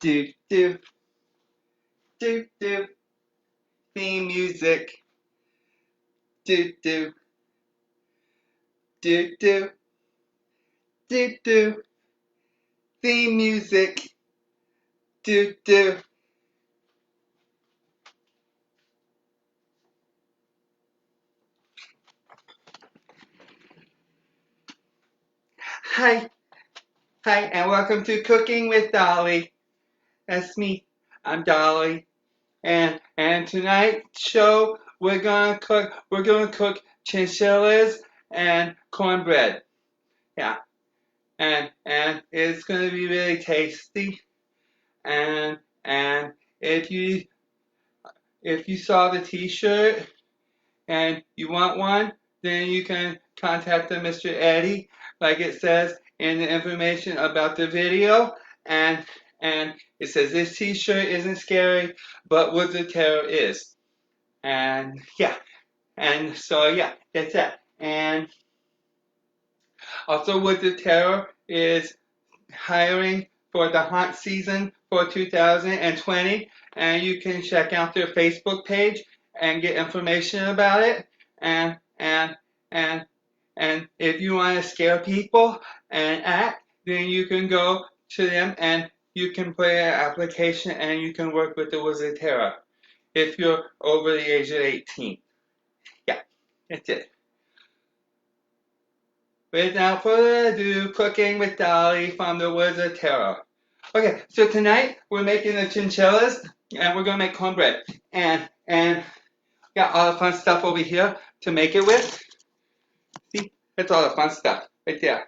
Do do do do. Theme music. Do do do do do do. Theme music. Do do. Hi, hi, and welcome to Cooking with Dolly. That's me. I'm Dolly, and tonight's show we're gonna cook chinchillas and cornbread. Yeah, and it's gonna be really tasty. And if you saw the T-shirt and you want one, then you can contact the Mr. Eddie, like it says in the information about the video. And and it says this T-shirt isn't scary, but Woods of Terror is. And yeah, and so yeah, that's that. And also, Woods of Terror is hiring for the haunt season for 2020, and you can check out their Facebook page and get information about it. And and if you want to scare people and act, then you can go to them and you can put in an application and you can work with the Wizard Terror if you're over the age of 18. Yeah, that's it. Without further ado, Cooking with Dolly from the Woods of Terror. Okay, so tonight we're making the chinchillas and we're gonna make cornbread. And got all the fun stuff over here to make it with. See, that's all the fun stuff right there.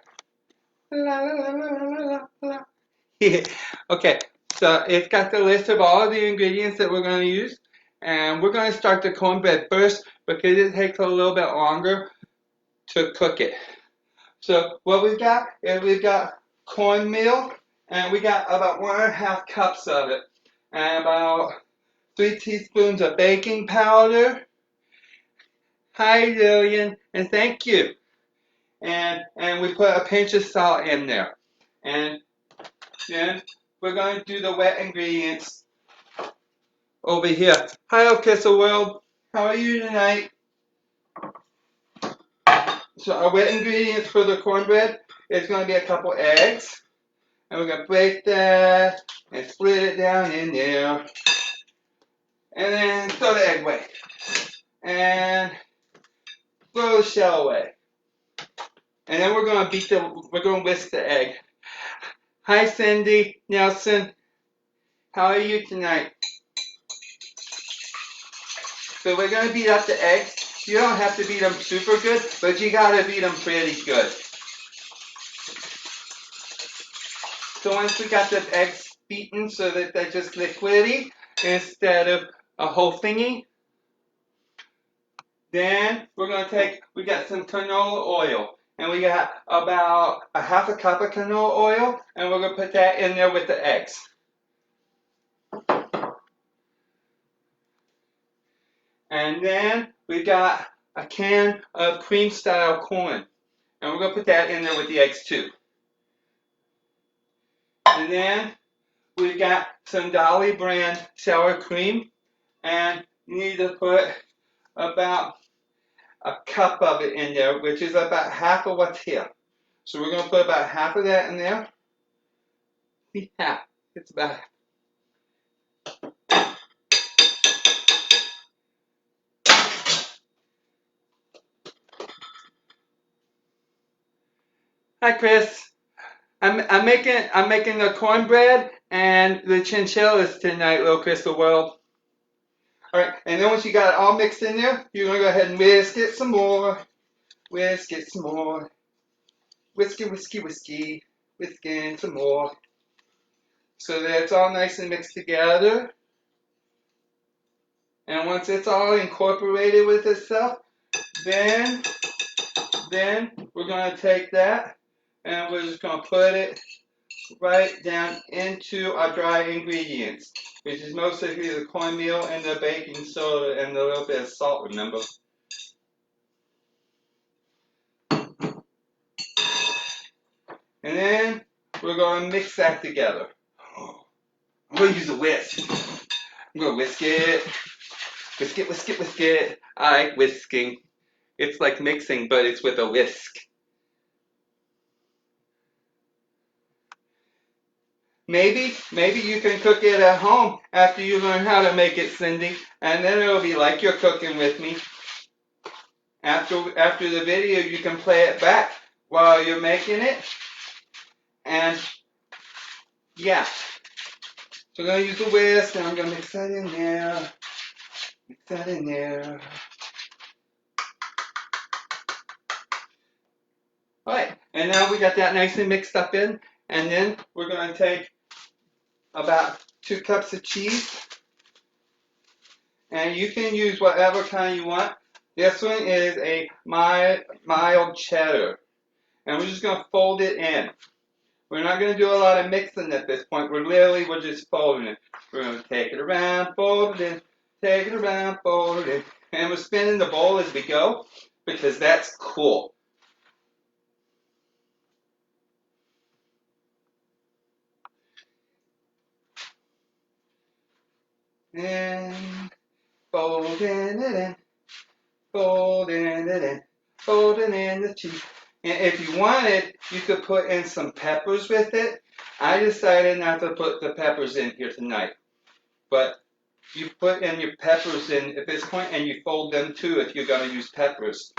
La, la, la, la, la, la, la. Okay, so it's got the list of all the ingredients that we're gonna use. And we're gonna start the cornbread first because it takes a little bit longer to cook it. So what we've got is we've got cornmeal, and we got about 1.5 cups of it, and about 3 teaspoons of baking powder. Hi, Lillian, and thank you. And we put a pinch of salt in there, and then we're going to do the wet ingredients over here. Hi, Crystal World. How are you tonight? So our wet ingredients for the cornbread is going to be a couple eggs. And we're going to break that and split it down in there. And then throw the egg away. And throw the shell away. And then we're going to whisk the egg. Hi Cindy Nelson. How are you tonight? So we're going to beat up the eggs. You don't have to beat them super good, but you got to beat them pretty good. So once we got the eggs beaten so that they're just liquidy instead of a whole thingy, then we're going to we got some canola oil. And we got about 1/2 cup of canola oil, and we're going to put that in there with the eggs. And then we got a can of cream style corn, and we're going to put that in there with the eggs too. And then we got some Dolly brand sour cream, and you need to put about a cup of it in there, which is about half of what's here. So we're going to put about half of that in there. See, half. It's about Hi, Chris. I'm making the cornbread and the chinchillas tonight, little Crystal World. All right, and then once you got it all mixed in there, you're gonna go ahead and whisk it some more. Whisk it some more. Whiskey, whiskey, whiskey. Whisking some more. So that it's all nice and mixed together. And once it's all incorporated with itself, then we're gonna take that and we're just gonna put it right down into our dry ingredients, which is mostly the cornmeal and the baking soda and a little bit of salt, remember? And then we're going to mix that together. I'm going to use a whisk. I'm going to whisk it. Whisk it, whisk it, whisk it. I like whisking. It's like mixing, but it's with a whisk. Maybe you can cook it at home after you learn how to make it, Cindy, and then it'll be like you're cooking with me. After the video, you can play it back while you're making it, and yeah. So I'm going to use the whisk, and I'm going to mix that in there. Mix that in there. Alright, and now we got that nicely mixed up in, and then we're going to take about 2 cups of cheese, and you can use whatever kind you want. This one is a mild cheddar, and we're just going to fold it in. We're not going to do a lot of mixing at this point. We're just folding it. We're going to take it around, fold it in, take it around, fold it in, and we're spinning the bowl as we go because that's cool. And folding it in, folding it in, folding in the cheese. And if you wanted, you could put in some peppers with it. I decided not to put the peppers in here tonight. But you put in your peppers in at this point, and you fold them too if you're going to use peppers.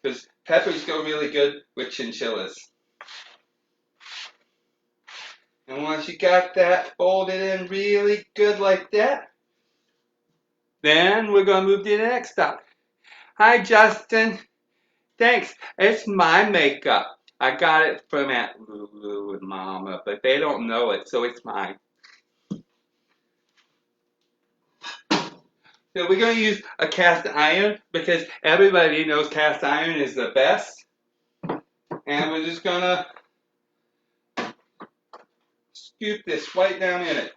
Because peppers go really good with chinchillas. And once you got that folded in really good like that, then we're going to move to the next step. Hi, Justin. Thanks. It's my makeup. I got it from Aunt Lulu and Mama, but they don't know it, so it's mine. So we're going to use a cast iron because everybody knows cast iron is the best. And we're just going to scoop this right down in it.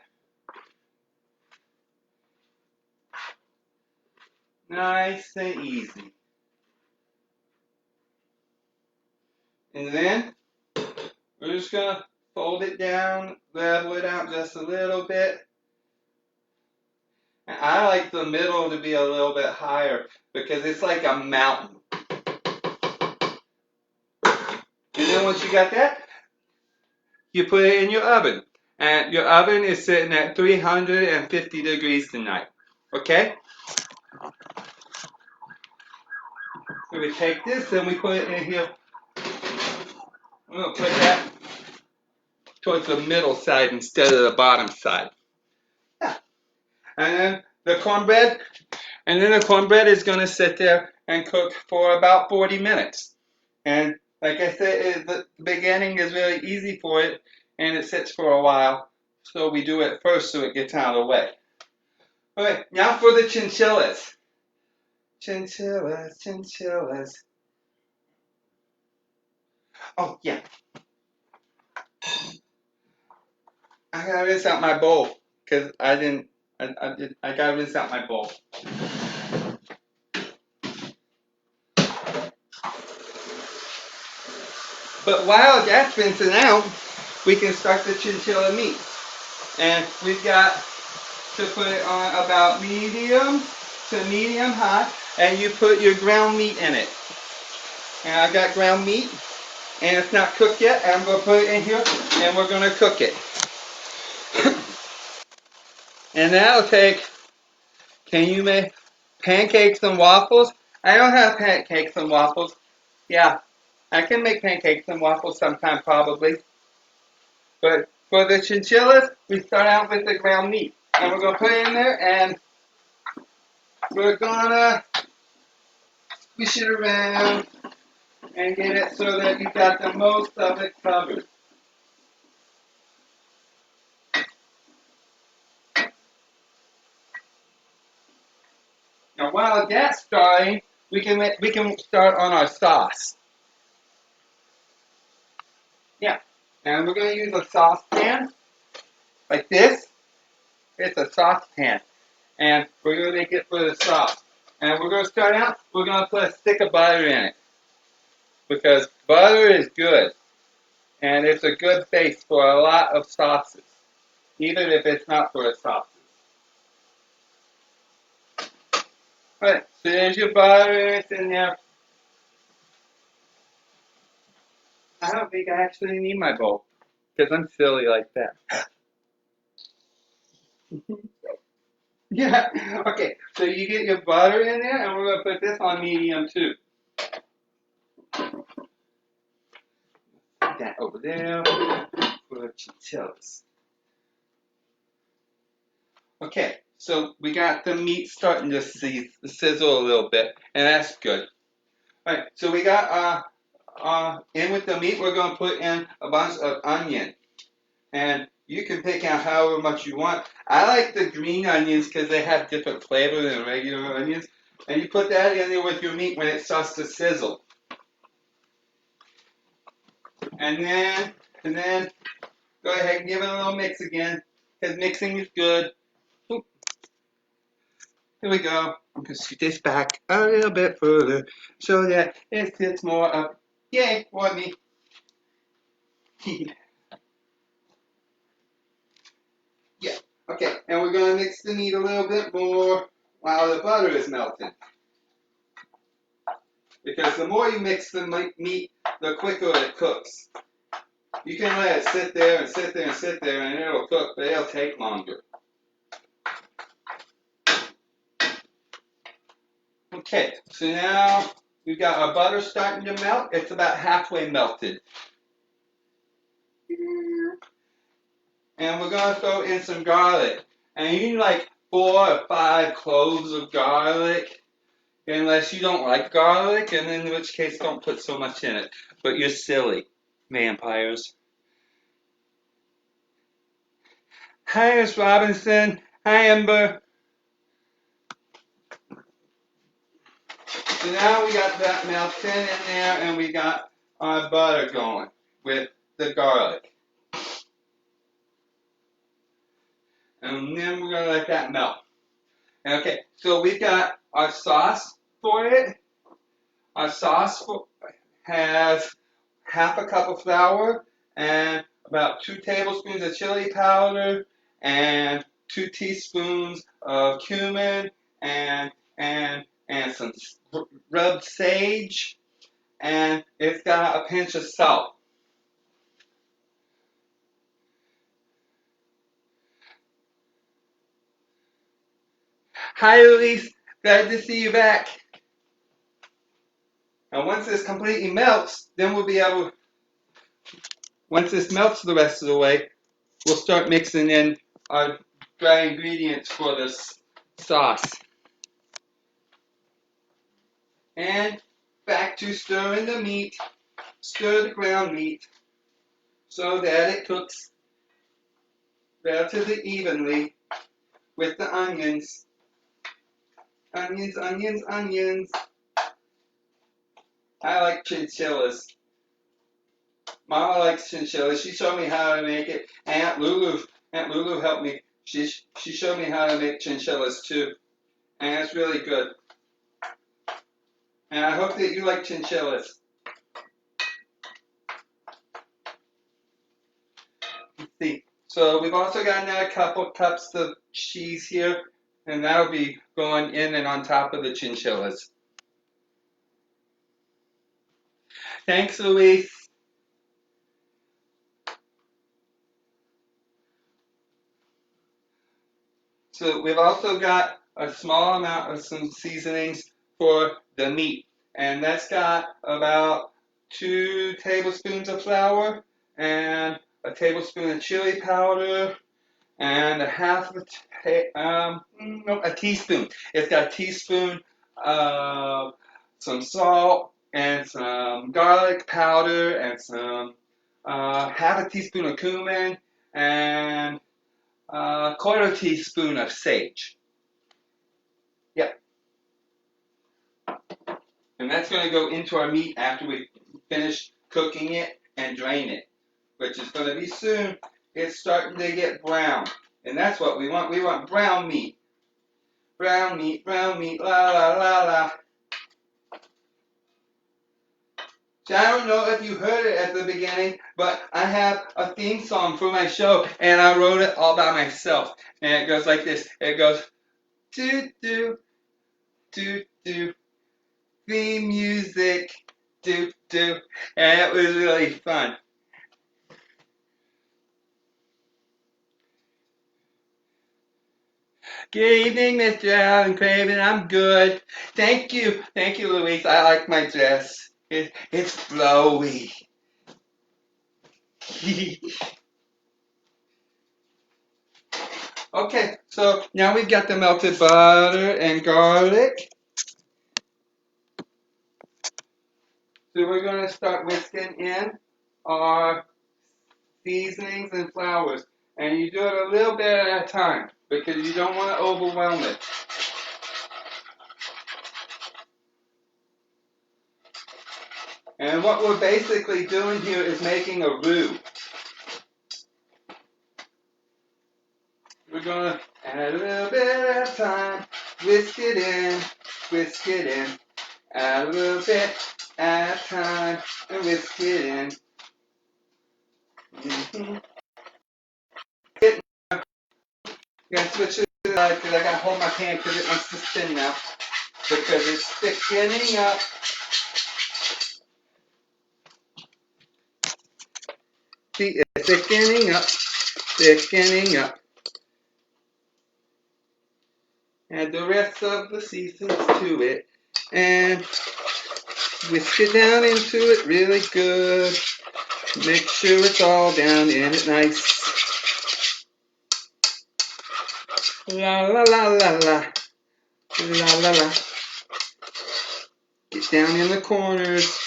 Nice and easy. And then we're just going to fold it down, level it out just a little bit. And I like the middle to be a little bit higher because it's like a mountain. And then once you got that, you put it in your oven. And your oven is sitting at 350 degrees tonight. Okay? So we take this and we put it in here. I'm going to put that towards the middle side instead of the bottom side. Yeah. And then the cornbread. And then the cornbread is going to sit there and cook for about 40 minutes. And like I said, the beginning is really easy for it, and it sits for a while. So we do it first so it gets out of the way. Okay, now for the chinchillas. Chinchillas. Oh, yeah. I gotta rinse out my bowl because I gotta rinse out my bowl. But while that's rinsing out, we can start the chinchilla meat. And we've got to put it on about medium to medium high, and you put your ground meat in it. And I got ground meat, and it's not cooked yet. I'm going to put it in here, and we're going to cook it. And that'll take, can you make pancakes and waffles? I don't have pancakes and waffles. Yeah, I can make pancakes and waffles sometime probably. But for the chinchillas, we start out with the ground meat. And we're going to put it in there, and we're going to squish it around and get it so that you got the most of it covered. Now while that's starting, we can start on our sauce. Yeah, and we're going to use a saucepan like this. It's a saucepan, and we're going to make it for the sauce. And we're going to start out, we're going to put a stick of butter in it because butter is good. And it's a good base for a lot of sauces, even if it's not for a sauce. Alright, so there's your butter, it's in there. I don't think I actually need my bowl, because I'm silly like that. Yeah, okay, so you get your butter in there, and we're going to put this on medium too. Put that over there for chInciLLas. Okay, so we got the meat starting to sizzle a little bit, and that's good. Alright, so we got in with the meat, we're going to put in a bunch of onion. And you can pick out however much you want. I like the green onions because they have different flavor than regular onions. And you put that in there with your meat when it starts to sizzle. And then go ahead and give it a little mix again, because mixing is good. Oop. Here we go. I'm going to scoot this back a little bit further so that it sits more up. Yay, for me. Yeah, okay, and we're going to mix the meat a little bit more while the butter is melting. Because the more you mix the meat, the quicker it cooks. You can let it sit there and sit there and sit there and it'll cook, but it'll take longer. Okay, so now we've got our butter starting to melt. It's about halfway melted. And we're going to throw in some garlic. And you need like 4 or 5 cloves of garlic. Unless you don't like garlic, and in which case don't put so much in it. But you're silly, vampires. Hi, Miss Robinson. Hi, Ember. So now we got that melted in there, and we got our butter going with the garlic. And then we're going to let that melt. Okay, so we've got our sauce for it. Our sauce has half a cup of flour and about 2 tablespoons of chili powder and 2 teaspoons of cumin and some rubbed sage, and it's got a pinch of salt. Hi, Elise. Glad to see you back. And once this completely melts, then we'll be able, once this melts the rest of the way, we'll start mixing in our dry ingredients for this sauce. And back to stirring the meat. Stir the ground meat so that it cooks relatively evenly with the onions. Onions, onions, onions. I like chinchillas. Mama likes chinchillas. She showed me how to make it. Aunt Lulu helped me. She showed me how to make chinchillas too. And it's really good. And I hope that you like chinchillas. Let's see. So we've also got another couple cups of cheese here. And that'll be going in and on top of the chinchillas. Thanks, Louise. So we've also got a small amount of some seasonings for the meat. And that's got about 2 tablespoons of flour and a tablespoon of chili powder and a teaspoon. It's got a teaspoon of some salt and some garlic powder and some half a teaspoon of cumin and a quarter teaspoon of sage. Yep. And that's going to go into our meat after we finish cooking it and drain it, which is going to be soon. It's starting to get brown. And that's what we want. We want brown meat. Brown meat, la la la la. So I don't know if you heard it at the beginning, but I have a theme song for my show, and I wrote it all by myself. And it goes like this. It goes, do do do do, theme music, do do, and it was really fun. Good evening, Mr. Alan Craven. I'm good. Thank you, Louise. I like my dress. It's flowy. Okay, so now we've got the melted butter and garlic. So we're going to start whisking in our seasonings and flours. And you do it a little bit at a time because you don't want to overwhelm it. And what we're basically doing here is making a roux. We're going to add a little bit at a time, whisk it in, add a little bit at a time, and whisk it in. Mm-hmm. I'm going to switch it to because I got to hold my pan because it wants to spin now. Because it's thickening up. See, it's thickening up. Add the rest of the seasons to it. And whisk it down into it really good. Make sure it's all down in it nice. La la la la la. La la la. Get down in the corners.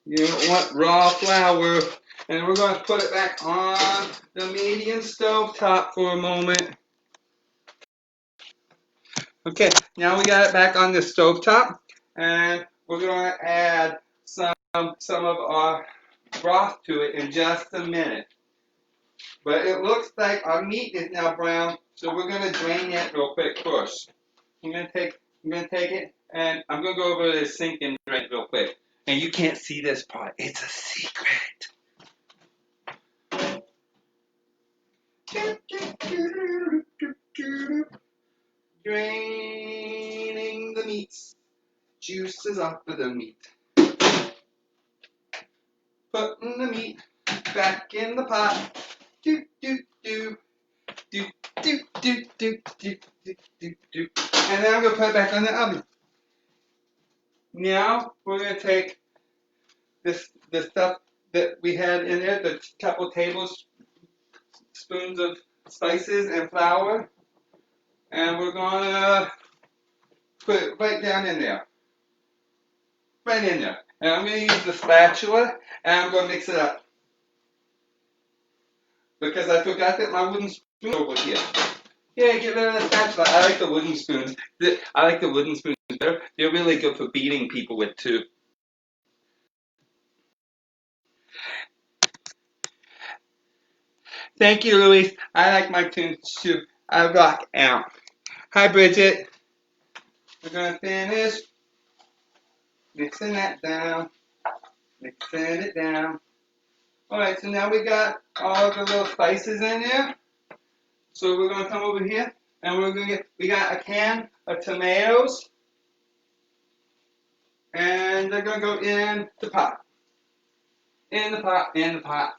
You don't want raw flour. And we're going to put it back on the medium stove top for a moment. Okay, now we got it back on the stove top, and we're going to add some of our broth to it in just a minute. But it looks like our meat is now brown, so we're going to drain it real quick first. I'm going to take it, and I'm going to go over to the sink and drain it real quick. And you can't see this part. It's a secret. Draining the meats. Juices off of the meat. Putting the meat back in the pot. Do do do do do do do do do do do. And then I'm gonna put it back on the oven. Now we're gonna take the stuff that we had in there, the couple tablespoons of spices and flour, and we're gonna put it right down in there. Right in there. And I'm going to use the spatula, and I'm going to mix it up. Because I forgot that my wooden spoon over here. Yeah, get rid of the spatula. I like the wooden spoons. I like the wooden spoons better. They're really good for beating people with, too. Thank you, Louise. I like my tunes, too. I rock out. Hi, Bridget. We're going to finish mixing that down. Mixing it down. Alright, so now we got all of the little spices in there. So we're going to come over here, and we got a can of tomatoes, and they're going to go in the pot. In the pot, in the pot.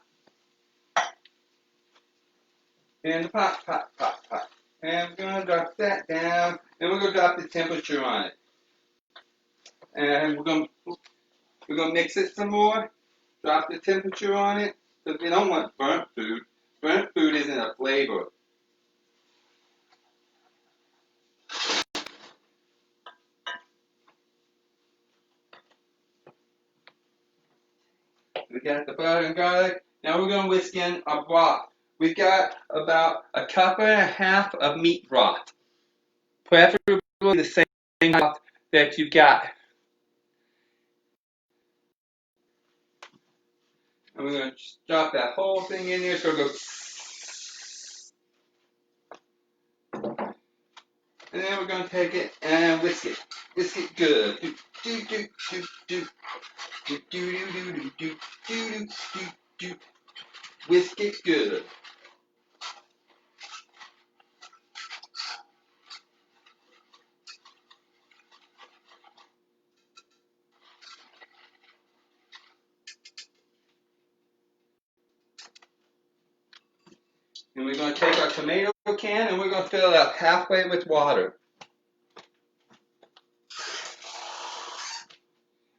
In the pot, pot, pot, pot. And we're going to drop that down, and we're going to drop the temperature on it. And we're going to mix it some more, drop the temperature on it, because we don't want burnt food. Burnt food isn't a flavor. We got the butter and garlic. Now we're going to whisk in our broth. We've got about a cup and a half of meat broth. Preferably the same broth that you've got. And we're going to drop that whole thing in there so it goes. And then we're going to take it and whisk it. Whisk it good. Do, do, do, do, do. Do do do do do do do do do. Whisk it good. And we're going to take our tomato can and we're going to fill it up halfway with water.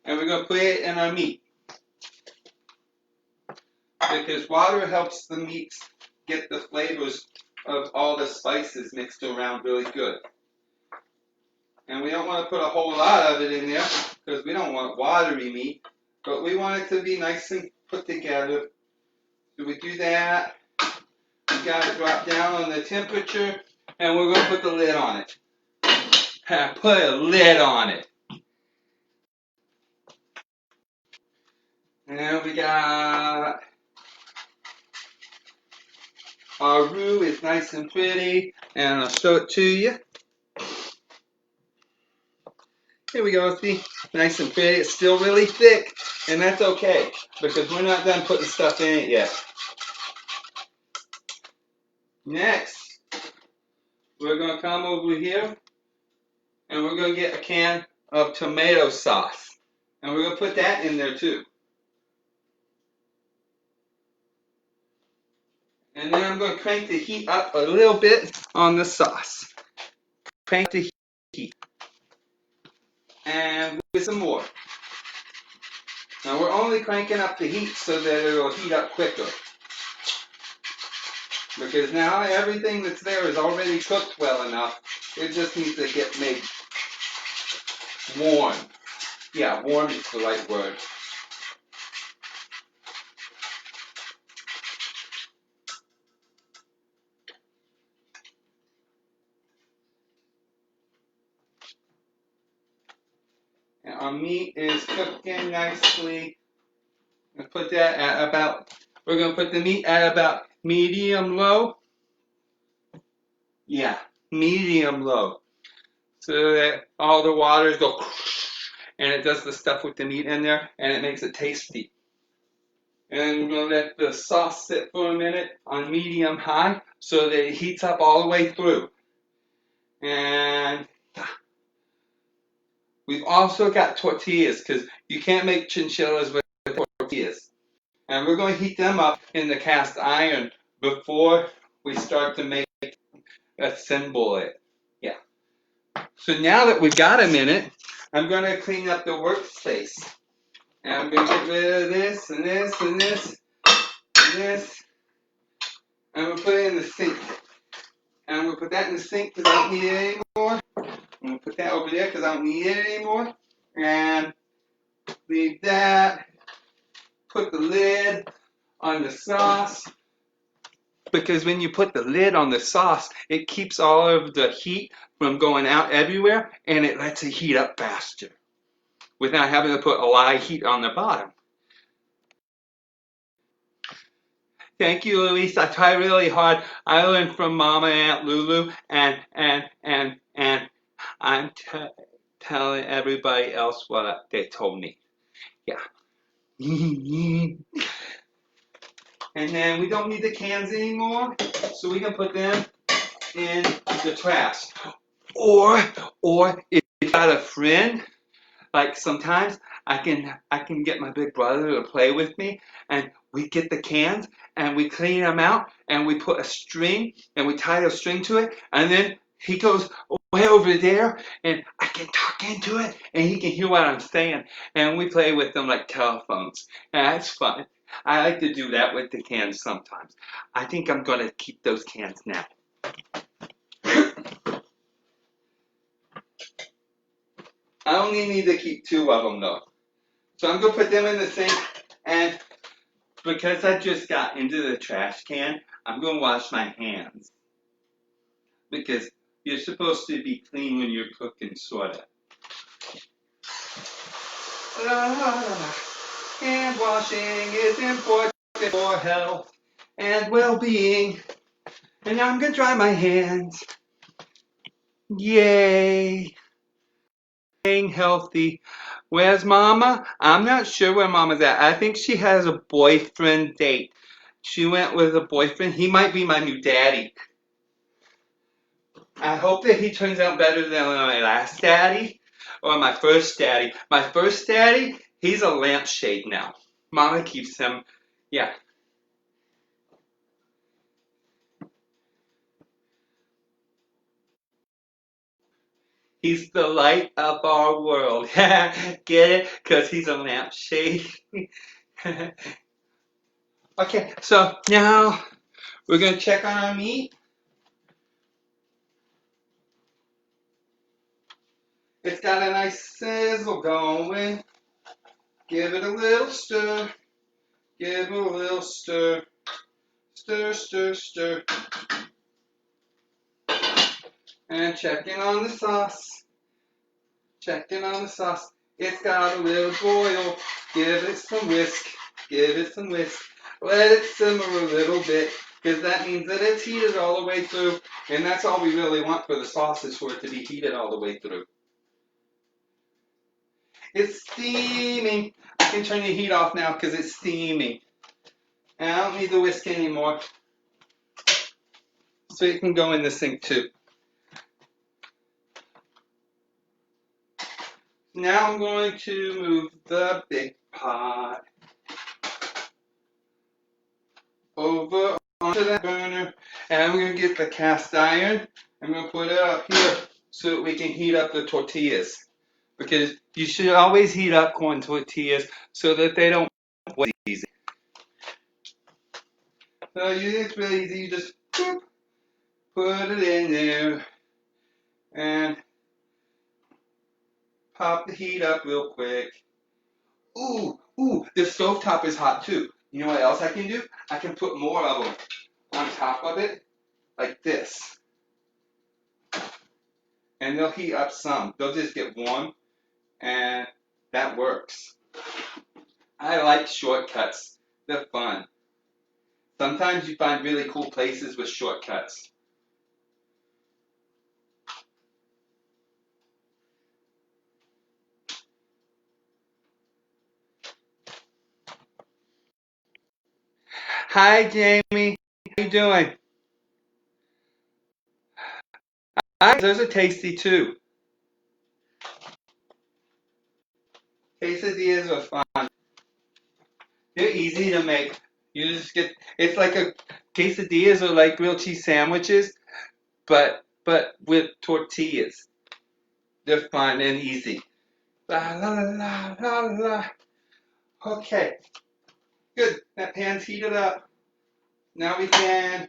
And we're going to put it in our meat. Because water helps the meats get the flavors of all the spices mixed around really good. And we don't want to put a whole lot of it in there because we don't want watery meat. But we want it to be nice and put together. So we do that. We got to drop down on the temperature. And we're going to put the lid on it. Put a lid on it. And we got our roux is nice and pretty. And I'll show it to you. Here we go, see? Nice and pretty. It's still really thick. And that's okay. Because we're not done putting stuff in it yet. Next, we're going to come over here. And we're going to get a can of tomato sauce. And we're going to put that in there too. And then I'm going to crank the heat up a little bit on the sauce. Crank the heat. And with some more. Now we're only cranking up the heat so that it will heat up quicker. Because now everything that's there is already cooked well enough. It just needs to get made warm. Yeah, warm is the right word. And our meat is cooking nicely. We'll put that at about, we're going to put the meat at about medium low. Yeah, medium low. So that all the waters go and it does the stuff with the meat in there and it makes it tasty. And we're going to let the sauce sit for a minute on medium high so that it heats up all the way through. And we've also got tortillas because you can't make chinchillas with tortillas. And we're going to heat them up in the cast iron before we start to assemble it. Yeah. So now that we've got them in it, I'm going to clean up the workspace. And I'm going to get rid of this and this and this and this. And we'll put it in the sink. And we'll put that in the sink because I don't need it anymore. And we'll put that over there because I don't need it anymore. And leave that. Put the lid on the sauce. Because when you put the lid on the sauce, it keeps all of the heat from going out everywhere. And it lets it heat up faster. Without having to put a lot of heat on the bottom. Thank you, Luis. I try really hard. I learned from Mama and Aunt Lulu, and I'm telling everybody else what they told me. Yeah. And then we don't need the cans anymore, so we can put them in the trash. Or if you got a friend, like sometimes I can get my big brother to play with me, and we get the cans and we clean them out and we put a string and we tie a string to it, and then he goes way over there and I can talk into it and he can hear what I'm saying, and we play with them like telephones. And that's fun. I like to do that with the cans sometimes. I think I'm gonna keep those cans now. I only need to keep 2 of them though. So I'm going to put them in the sink, and because I just got into the trash can, I'm going to wash my hands. Because you're supposed to be clean when you're cooking, sort of. Hand washing is important for health and well-being. And now I'm going to dry my hands. Yay! Staying healthy Where's Mama? I'm not sure where Mama's at. I think she has a boyfriend date. She went with a boyfriend. He might be my new daddy. I hope that he turns out better than my last daddy or my first daddy. My first daddy, he's a lampshade now. Mama keeps him. Yeah. He's the light of our world. Get it? Because he's a lampshade. Okay, so now we're going to check on our meat. It's got a nice sizzle going. Give it a little stir. Give it a little stir. Stir, stir, stir. And checking on the sauce. Checking on the sauce. It's got a little boil. Give it some whisk. Give it some whisk. Let it simmer a little bit, because that means that it's heated all the way through. And that's all we really want for the sauce, is for it to be heated all the way through. It's steaming. I can turn the heat off now because it's steaming. And I don't need the whisk anymore. So it can go in the sink too. Now I'm going to move the big pot over onto that burner. And I'm going to get the cast iron. I'm going to put it up here so that we can heat up the tortillas. Because you should always heat up corn tortillas so that they don't boil easy. So it's really easy. You just boop, put it in there and pop the heat up real quick. Ooh, ooh, the stovetop is hot too. You know what else I can do? I can put more of them on top of it, like this. And they'll heat up some. They'll just get warm, and that works. I like shortcuts. They're fun. Sometimes you find really cool places with shortcuts. Hi, Jamie. How you doing? Hi, those are tasty too. Quesadillas are fun. They're easy to make. You just get, it's like a, quesadillas are like grilled cheese sandwiches, but with tortillas. They're fun and easy. La la la la la. Okay, good. That pan's heated up. Now we can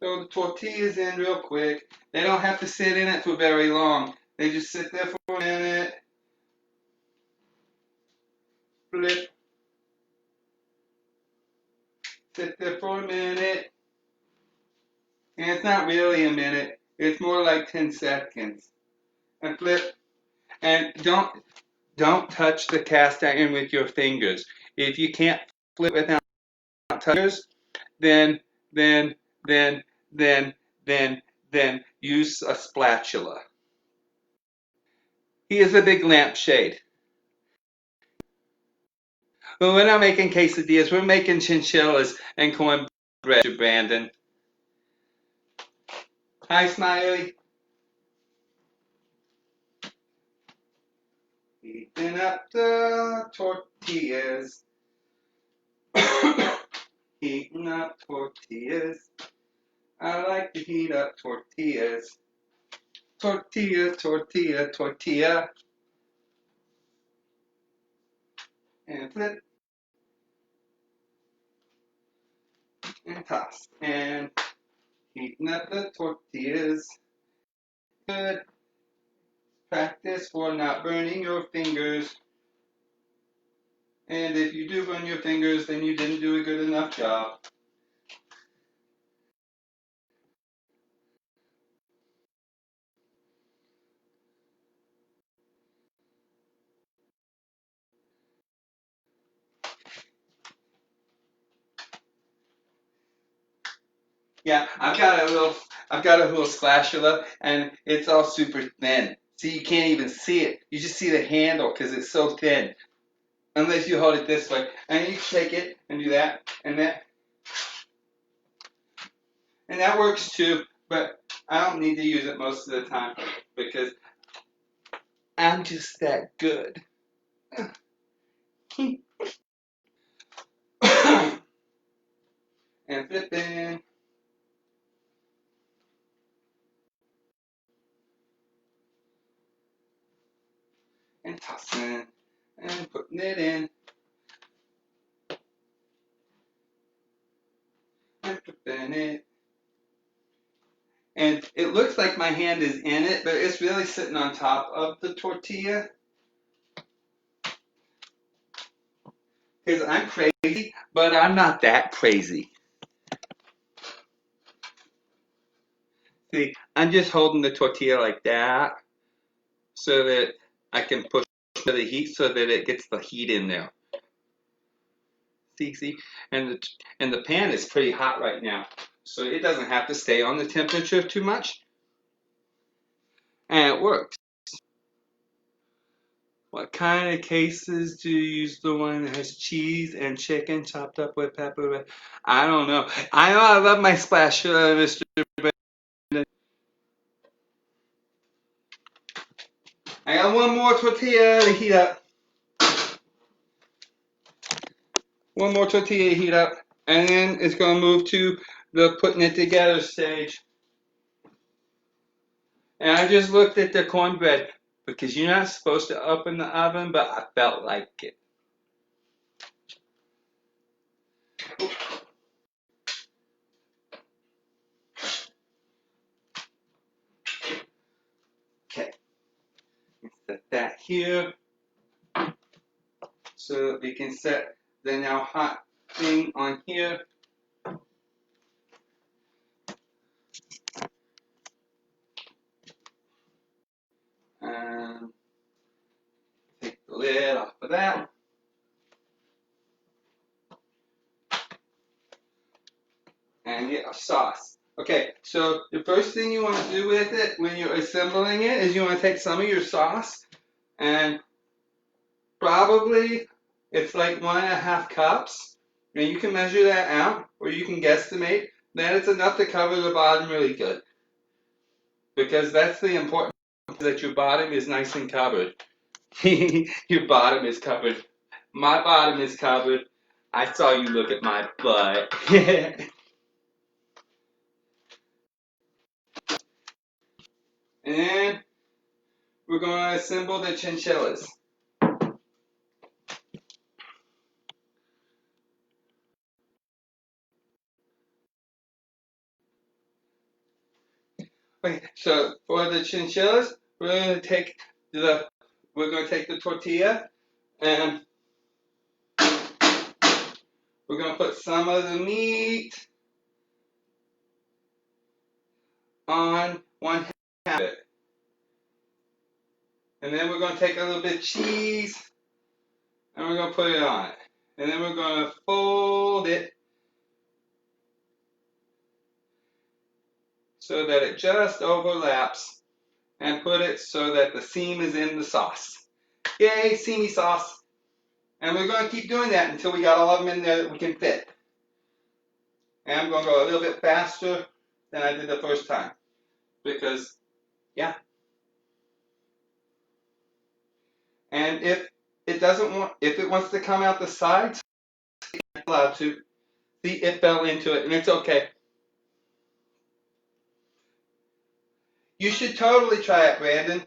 throw the tortillas in real quick. They don't have to sit in it for very long. They just sit there for a minute. Flip. Sit there for a minute. And it's not really a minute. It's more like 10 seconds. And flip. And don't touch the cast iron with your fingers. If you can't flip without touching, then then then then then use a spatula. He is a big lampshade. But we're not making quesadillas. We're making chinchillas and cornbread, Brandon. Hi, Smiley. Heating up the tortillas. Heating up tortillas. I like to heat up tortillas. Tortilla, tortilla, tortilla. And flip. And toss. And heating up the tortillas. Good practice for not burning your fingers. And if you do burn your fingers, then you didn't do a good enough job. Yeah, I've got a little spatula, and it's all super thin. See, you can't even see it. You just see the handle because it's so thin. Unless you hold it this way. And you take it and do that and that. And that works too, but I don't need to use it most of the time because I'm just that good. And flipping. And tossing. And putting it in. And flipping it. And it looks like my hand is in it, but it's really sitting on top of the tortilla. Because I'm crazy, but I'm not that crazy. See, I'm just holding the tortilla like that so that I can push the heat so that it gets the heat in there. See, and the pan is pretty hot right now, so it doesn't have to stay on the temperature too much, and it works. What kind of cases do you use? The one that has cheese and chicken chopped up with pepper? I don't know. I know I love my splash, Mr. Brandon. I got one more tortilla to heat up. One more tortilla to heat up, and then it's going to move to the putting it together stage. And I just looked at the cornbread because you're not supposed to open the oven, but I felt like it. Okay, set that here so that we can set the now hot thing on here. And take the lid off of that. And get a sauce. Okay, so the first thing you want to do with it when you're assembling it is you want to take some of your sauce and probably it's like 1.5 cups. And you can measure that out or you can guesstimate. Then it's enough to cover the bottom really good. Because that's the important thing, that your bottom is nice and covered. Your bottom is covered. My bottom is covered. I saw you look at my butt. And then we're going to assemble the chinchillas. Okay, so for the chinchillas, we're going to take the tortilla and we're going to put some of the meat on one half of it. And then we're going to take a little bit of cheese and we're going to put it on it. And then we're going to fold it so that it just overlaps and put it so that the seam is in the sauce. Yay, seamy sauce. And we're going to keep doing that until we got all of them in there that we can fit. And I'm going to go a little bit faster than I did the first time. Because, yeah. And if it wants to come out the sides, it's allowed to. See, it fell into it, and it's okay. You should totally try it, Brandon.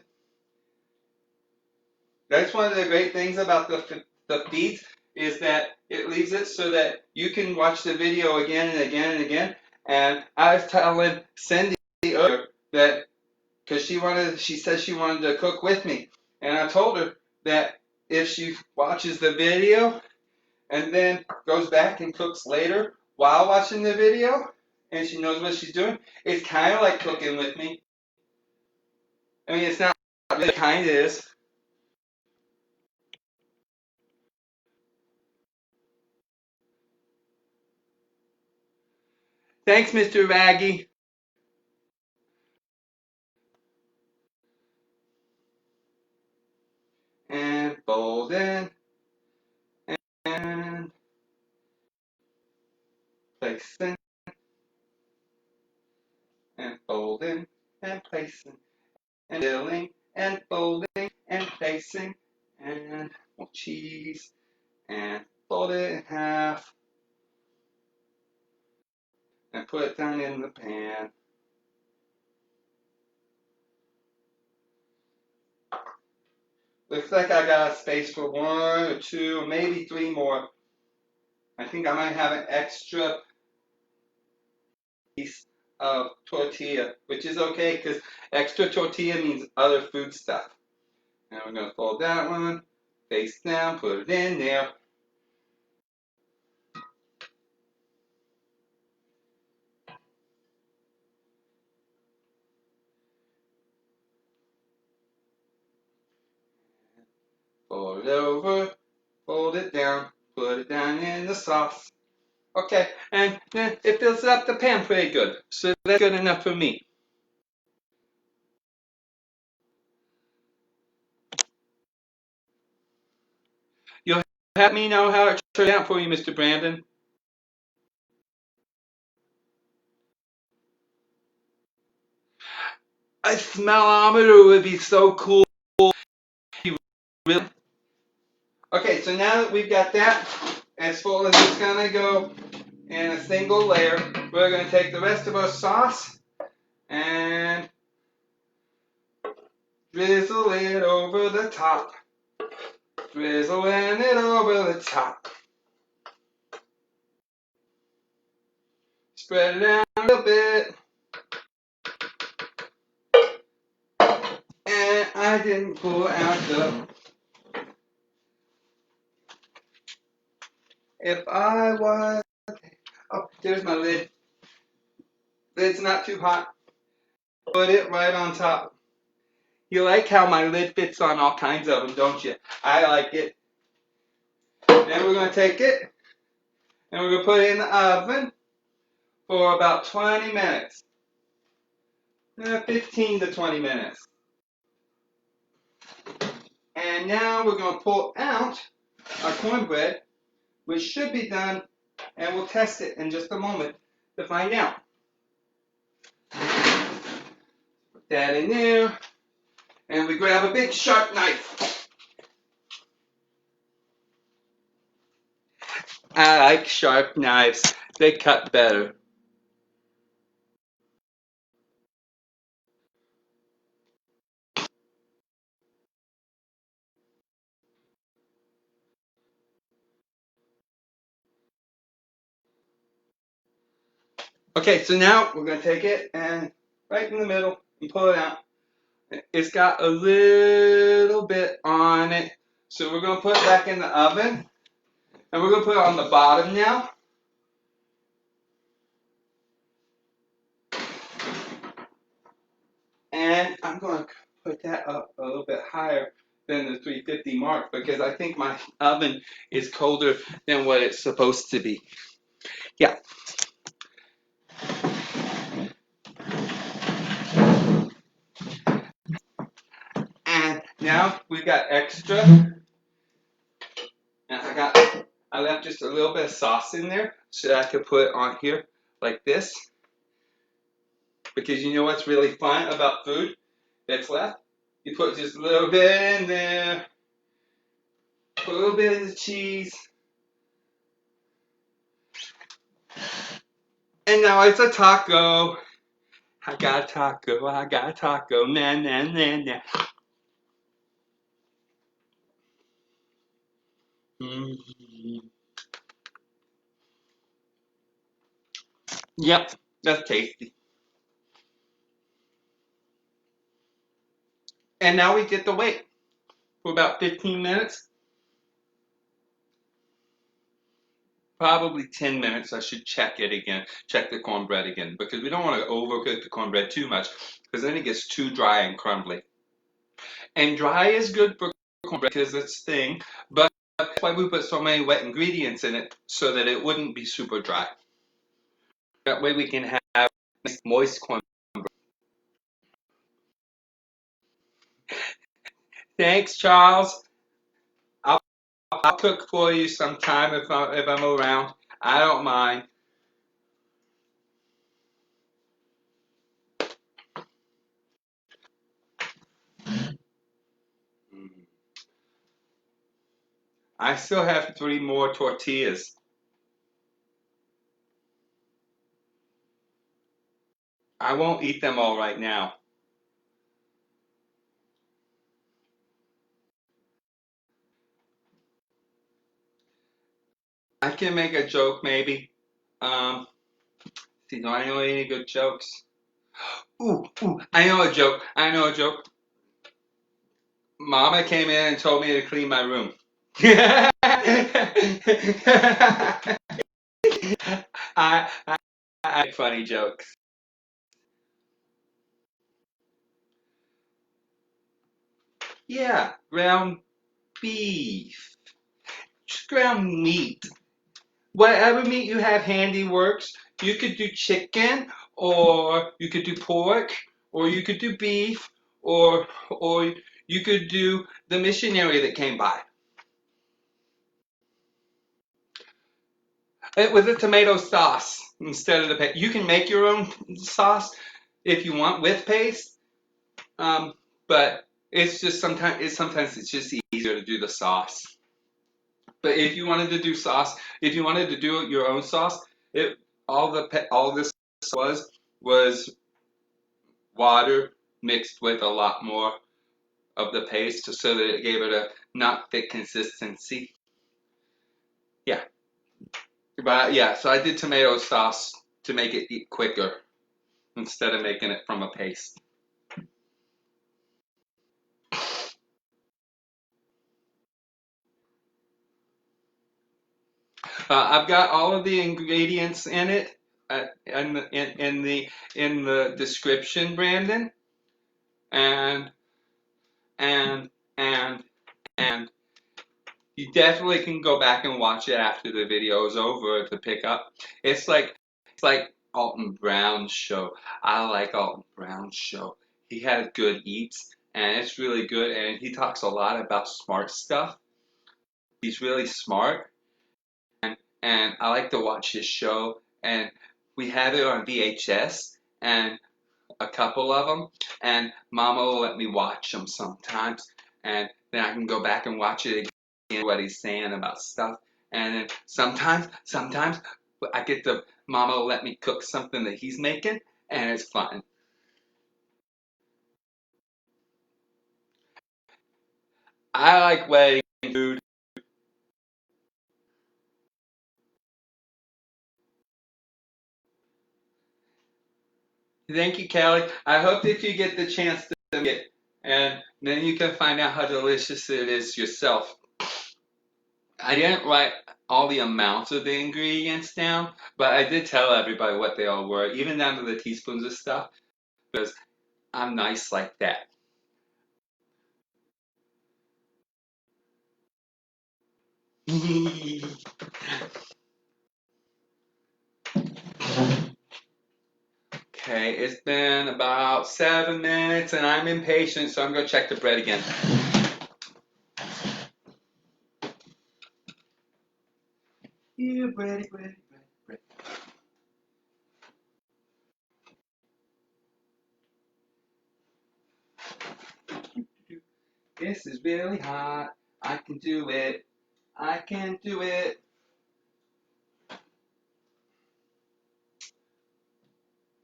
That's one of the great things about the feeds is that it leaves it so that you can watch the video again and again and again. And I was telling Cindy earlier that because she said she wanted to cook with me, and I told her that if she watches the video and then goes back and cooks later while watching the video, and she knows what she's doing, it's kind of like cooking with me. I mean, it's not really, kind of is. Thanks, Mr. Raggy. placing, and folding, and placing, and filling, and folding, and placing, and more cheese, and fold it in half, and put it down in the pan. Looks like I got space for 1 or 2 or maybe 3 more. I think I might have an extra piece of tortilla, which is okay because extra tortilla means other food stuff. Now we're going to fold that one, face down, put it in there. Fold it over, fold it down, put it down in the sauce. Okay, and it fills up the pan pretty good, so that's good enough for me. You'll let me know how it turned out for you, Mr. Brandon. A smellometer would be so cool. Really? Okay, so now that we've got that as full as it's gonna go in a single layer, we're gonna take the rest of our sauce and drizzle it over the top. Drizzling it over the top. Spread it out a little bit. And I didn't pull out the... If I was... Oh, there's my lid. Lid's not too hot. Put it right on top. You like how my lid fits on all kinds of them, don't you? I like it. Then we're going to take it and we're going to put it in the oven for about 20 minutes. 15 to 20 minutes. And now we're going to pull out our cornbread, which should be done, and we'll test it in just a moment to find out. Put that in there, and we grab a big sharp knife. I like sharp knives. They cut better. Okay, so now we're going to take it and right in the middle and pull it out. It's got a little bit on it, so we're going to put it back in the oven, and we're going to put it on the bottom now. And I'm going to put that up a little bit higher than the 350 mark because I think my oven is colder than what it's supposed to be. Yeah. And now we've got extra. And I left just a little bit of sauce in there so that I could put it on here like this. Because you know what's really fun about food that's left? You put just a little bit in there. Put a little bit of the cheese. And now it's a taco. I got a taco, I got a taco, na na na na. Mm-hmm. Yep, that's tasty. And now we get to wait for about 15 minutes. Probably 10 minutes. I should check it again, check the cornbread again, because we don't want to overcook the cornbread too much, because then it gets too dry and crumbly. And dry is good for cornbread because it's thin, but that's why we put so many wet ingredients in it, so that it wouldn't be super dry. That way we can have nice moist cornbread. Thanks, Charles. I'll cook for you sometime if I'm around. I don't mind. I still have 3 more tortillas. I won't eat them all right now. I can make a joke maybe. See, do I know any good jokes? Ooh, I know a joke. I know a joke. Mama came in and told me to clean my room. I like funny jokes. Yeah, ground beef. Just ground meat. Whatever meat you have handy works. You could do chicken, or you could do pork, or you could do beef, or you could do the missionary that came by. It was a tomato sauce instead of the paste. You can make your own sauce if you want with paste, but it's just sometimes it's just easier to do the sauce. But if you wanted to do sauce, if you wanted to do your own sauce, it all this was water mixed with a lot more of the paste so that it gave it a not thick consistency. Yeah, but yeah, so I did tomato sauce to make it eat quicker instead of making it from a paste. I've got all of the ingredients in it in the description, Brandon, and and and and you definitely can go back and watch it after the video is over to pick up. It's like Alton Brown's show. I like Alton Brown's show. He has good eats and it's really good, and he talks a lot about smart stuff. He's really smart, and I like to watch his show. And we have it on VHS and a couple of them, and Mama will let me watch them sometimes, and then I can go back and watch it again, what he's saying about stuff. And then sometimes I get to Mama will let me cook something that he's making, and it's fun. I like wedding food. Thank you, Kelly. I hope that you get the chance to make it, and then you can find out how delicious it is yourself. I didn't write all the amounts of the ingredients down, but I did tell everybody what they all were, even down to the teaspoons of stuff, because I'm nice like that. Okay, it's been about 7 minutes and I'm impatient, so I'm going to check the bread again. Yeah, bready, bready, bready, bready. This is really hot. I can do it. I can do it.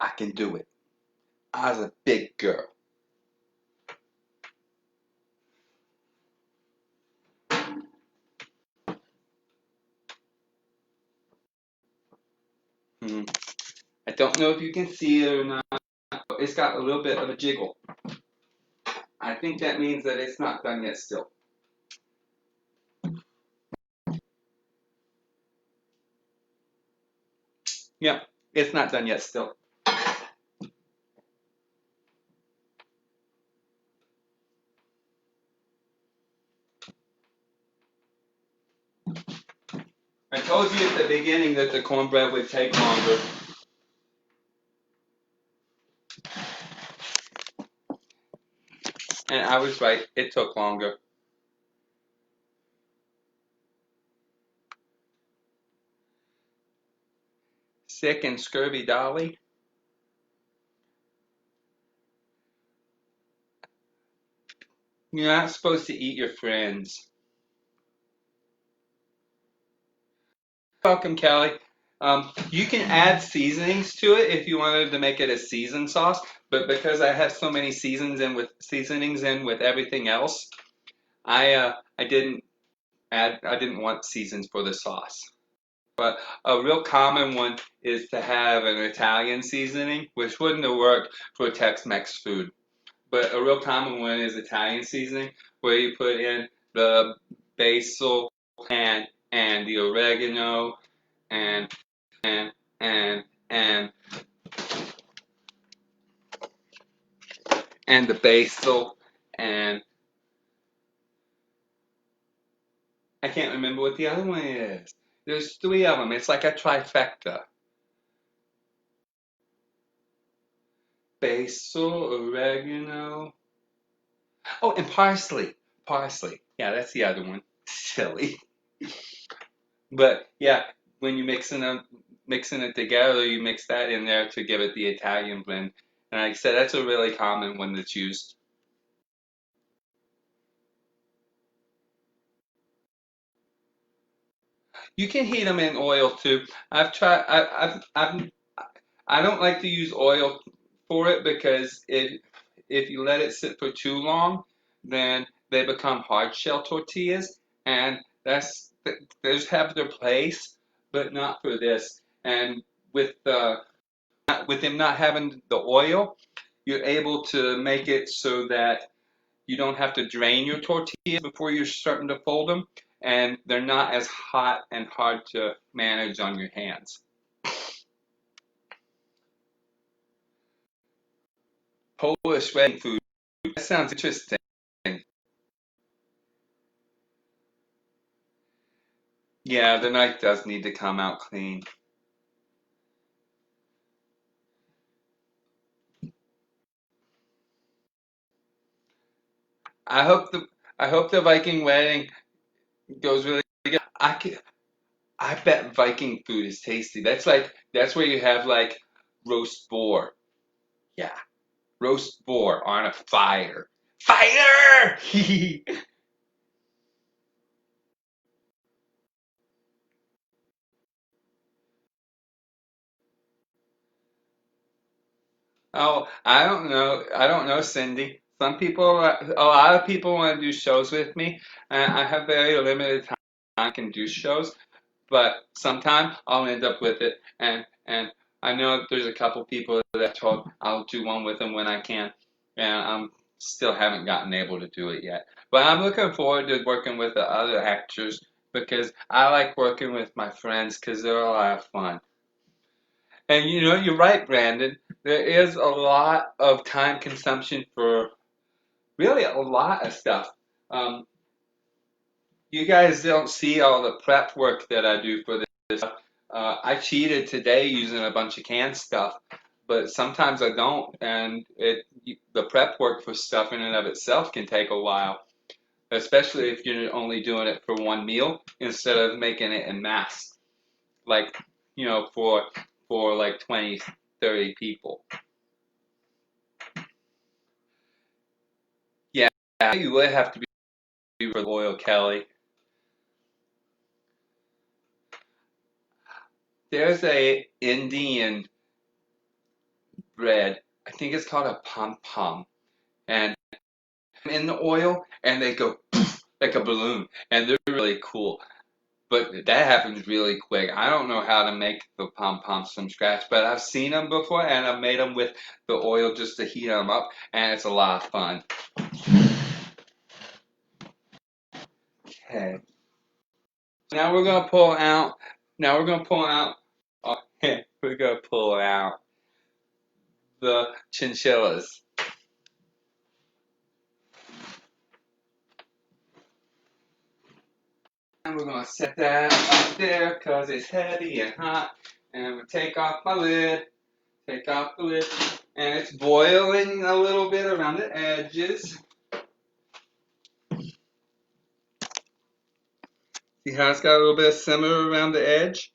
I can do it. I was a big girl. Hmm. I don't know if you can see it or not. It's got a little bit of a jiggle. I think that means that it's not done yet still. Yeah, it's not done yet still. I told you at the beginning that the cornbread would take longer. And I was right, it took longer. Sick and scurvy Dolly. You're not supposed to eat your friends. welcome, Kelly. You can add seasonings to it if you wanted to make it a seasoned sauce, but because I have so many seasonings in with everything else, I didn't want seasons for the sauce. But a real common one is to have an Italian seasoning, which wouldn't have worked for Tex-Mex food. But a real common one is Italian seasoning, where you put in the basil and the oregano and and and and and the basil and I can't remember what the other one is. There's three of them. It's like a trifecta. Basil, oregano. Oh, and parsley. Parsley. Yeah, that's the other one. Silly. But yeah, when you mixing it together, you mix that in there to give it the Italian blend. And like I said, that's a really common one that's used. You can heat them in oil too. I've tried. I don't like to use oil for it because if you let it sit for too long, then they become hard shell tortillas, and those have their place, but not for this. And with them not having the oil, you're able to make it so that you don't have to drain your tortillas before you're starting to fold them, and they're not as hot and hard to manage on your hands. Polish wedding food. That sounds interesting. Yeah, the knife does need to come out clean. I hope the I hope the Viking wedding goes really good. I bet Viking food is tasty. That's where you have like roast boar. Yeah, roast boar on a fire. Fire! Oh, I don't know. I don't know, Cindy. A lot of people want to do shows with me, and I have very limited time I can do shows. But sometime I'll end up with it, and I know there's a couple people that I told I'll do one with them when I can, and I'm still haven't gotten able to do it yet. But I'm looking forward to working with the other actors because I like working with my friends because they're a lot of fun. And you know, you're right, Brandon. There is a lot of time consumption for really a lot of stuff. Um, you guys don't see all the prep work that I do for this. I cheated today using a bunch of canned stuff, but sometimes I don't, and the prep work for stuff in and of itself can take a while, especially if you're only doing it for one meal instead of making it en masse, like for like 20, 30 people. Yeah, you would have to be for loyal, Kelly. There's a Indian bread. I think it's called a pom pom, and in the oil, and they go poof, like a balloon, and they're really cool. But that happens really quick. I don't know how to make the pom poms from scratch, but I've seen them before, and I've made them with the oil just to heat them up, and it's a lot of fun. Okay, now we're gonna pull out. Now we're gonna pull out. Oh, we're gonna pull out the chinchillas. And we're gonna set that up there because it's heavy and hot. And we take off my lid, take off the lid, and it's boiling a little bit around the edges. See how it's got a little bit of simmer around the edge?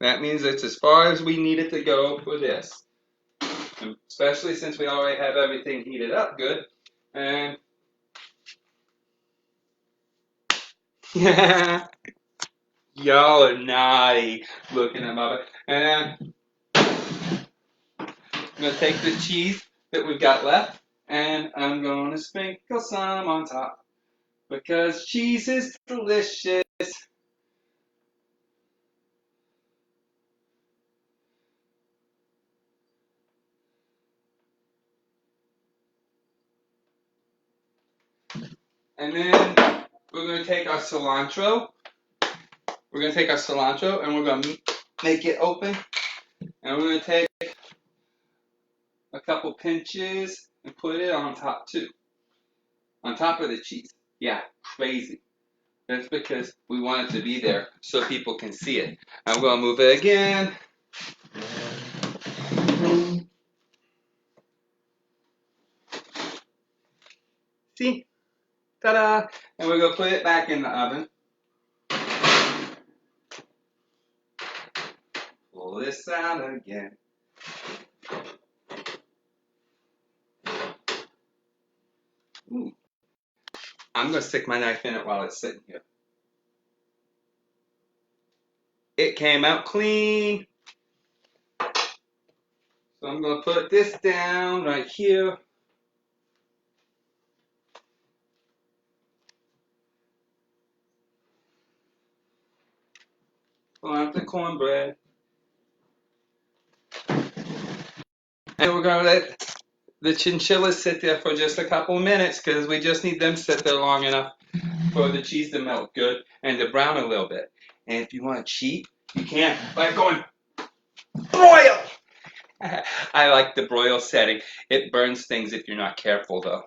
That means it's as far as we need it to go for this. And especially since we already have everything heated up good. And yeah, Y'all are naughty looking at my. And then I'm going to take the cheese that we've got left and I'm going to sprinkle some on top because cheese is delicious. And then we're going to take our cilantro. We're going to take our cilantro and we're going to make it open. And we're going to take a couple pinches and put it on top too. On top of the cheese. Yeah, crazy. That's because we want it to be there so people can see it. I'm going to move it again. See? Ta-da! And we're going to put it back in the oven. Pull this out again. Ooh. I'm going to stick my knife in it while it's sitting here. It came out clean. So I'm going to put this down right here. Pull out the cornbread. And we're going to let the chinchillas sit there for just a couple of minutes because we just need them to sit there long enough for the cheese to melt good and to brown a little bit. And if you want to cheat, you can by going broil. I like the broil setting. It burns things if you're not careful though.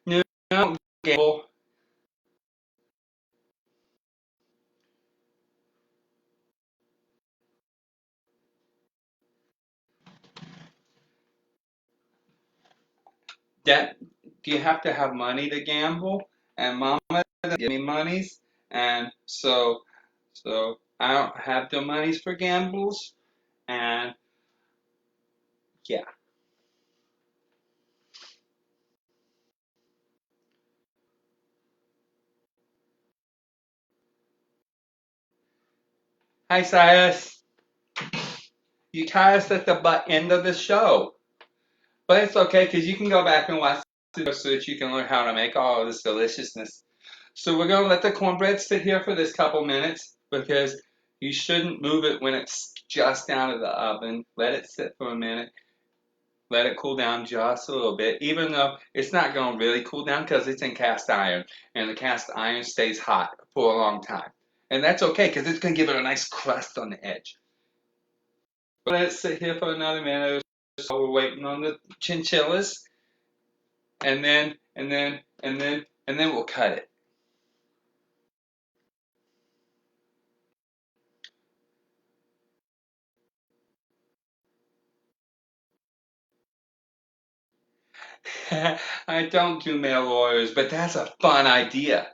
No, no, gamble. That do you have to have money to gamble? And Mama doesn't give me monies, and so I don't have the monies for gambles. And yeah, hi Cyrus. You caught us at the end of the show, but it's okay because you can go back and watch it so that you can learn how to make all of this deliciousness. So we're gonna let the cornbread sit here for this couple minutes because you shouldn't move it when it's just out of the oven. Let it sit for a minute. Let it cool down just a little bit, even though it's not going to really cool down because it's in cast iron, and the cast iron stays hot for a long time. And that's okay because it's going to give it a nice crust on the edge. Let it sit here for another minute or so. We're waiting on the chinchillas, and then we'll cut it. I don't do mail orders, but that's a fun idea.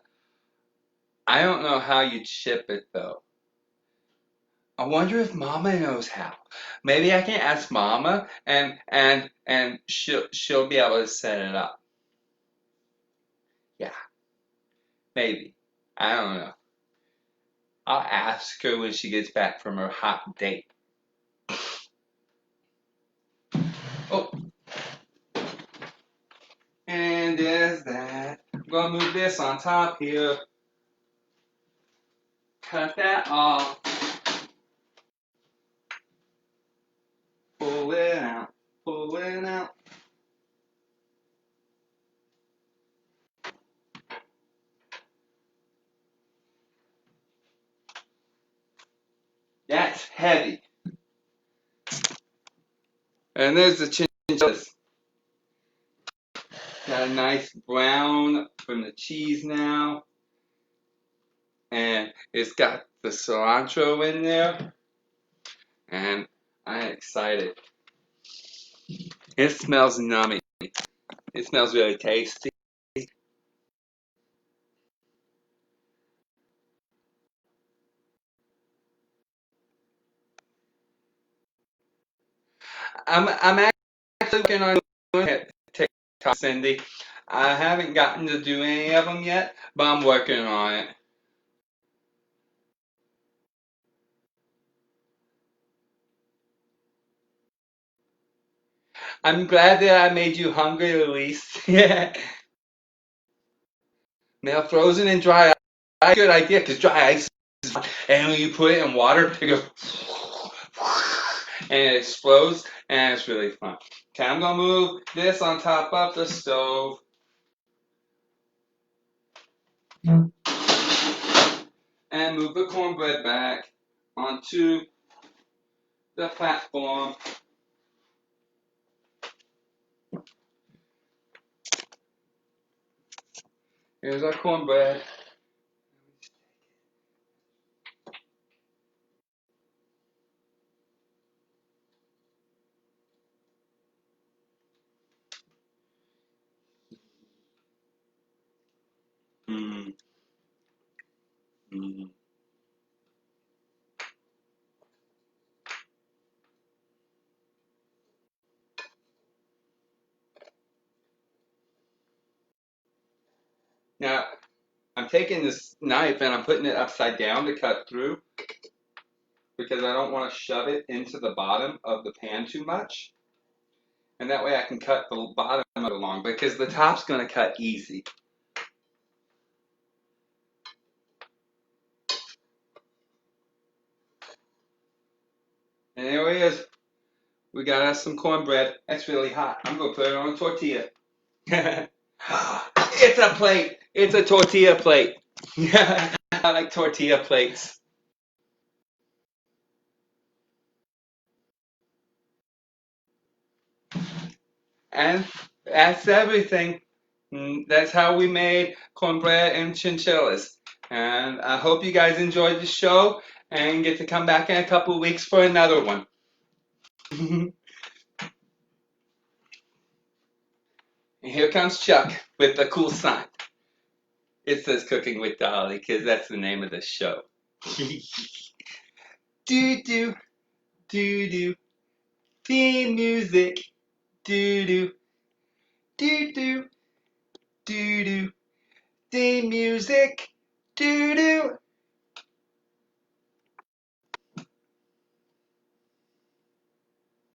I don't know how you'd ship it though. I wonder if Mama knows how. Maybe I can ask Mama and she'll be able to set it up. Yeah, maybe. I don't know. I'll ask her when she gets back from her hot date. Oh, and there's that. I'm gonna move this on top here. Cut that off. Pull it out. Pull it out. That's heavy. And there's the chinchillas. Got a nice brown from the cheese now. And it's got the cilantro in there. And I'm excited. It smells nummy. It smells really tasty. I'm actually working on doing it, TikTok, Cindy. I haven't gotten to do any of them yet, but I'm working on it. I'm glad that I made you hungry at least. Yeah. Now frozen and dry ice, good idea, because dry ice is hot, and when you put it in water, it goes and it explodes, and it's really fun. Okay, I'm gonna move this on top of the stove and move the cornbread back onto the platform. Here's our cornbread. Mm, mm. Now, I'm taking this knife and I'm putting it upside down to cut through because I don't want to shove it into the bottom of the pan too much. And that way I can cut the bottom of it along because the top's going to cut easy. And there it is. We got us some cornbread. That's really hot. I'm going to put it on a tortilla. It's a plate. It's a tortilla plate. I like tortilla plates. And that's everything. That's how we made cornbread and chinchillas. And I hope you guys enjoyed the show and get to come back in a couple of weeks for another one. And here comes Chuck with the cool sign. It says Cooking with Dolly because that's the name of the show. Do do do do theme music. Do do do do do do theme music. Do do.